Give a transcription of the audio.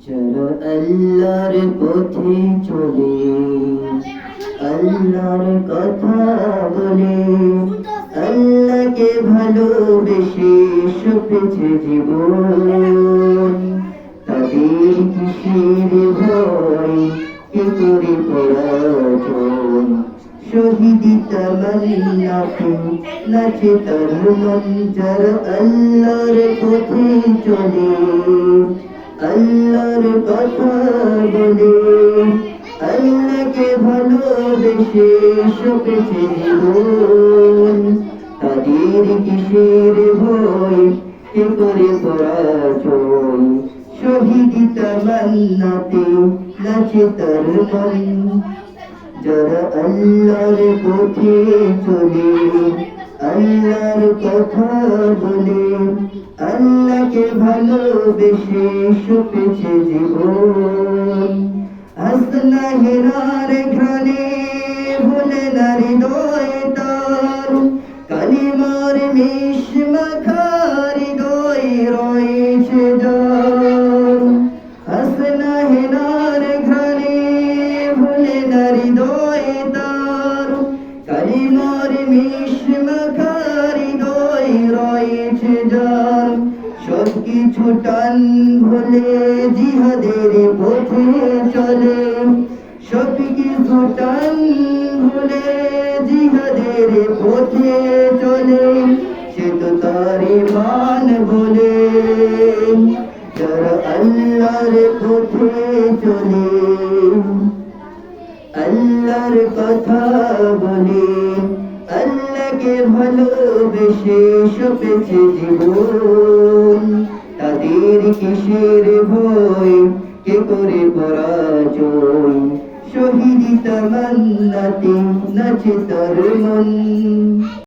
যারা আল্লাহর পথে চলে, আল্লাহর কথা বলে, আল্লাহকে ভালোবেসে সপেছে জীবন, তাদের কিসের ভয়, কে করে পরাজয়। শহীদি তামান্নাতে নাচে তার মন, যারা আল্লাহর পথে চলে, আল্লাহর কথা বলে, আল্লাহকে ভালোবেসে সপেছে জীবন, তাদের কিসের ভয়, কে করে পরাজয়। শহীদি তামান্নাতে নাচে তার মন, যারা আল্লাহর পথে চলে, আল্লাহর কথা বলে, আল্লাহকে ভালোবেসে সপেছে জীবন। হাসনা হেরার ঘ্রাণে ভুলে না হৃদয় তার, কালিমার মিশ মাখা হৃদয় রয়েছে যার। হাসনা হেরার ঘ্রাণে ভুলে না হৃদয় তার, কালিমার মিশ মাখা হৃদয় রয়েছে যার। সবকিছু টান ভুলে জিহাদের পথে চলে, সবকিছু টান ভুলে জিহাদের পথে চলে, সে তো তার ঈমান বলে। যারা আল্লাহর পথে চলে, আল্লাহর কথা বলে, আল্লাহকে ভালোবেসে সপেছে জীবন, তাদের কিসের ভয়, কে করে পরাজয়। শহীদি তামান্নাতে নাচে তার মন।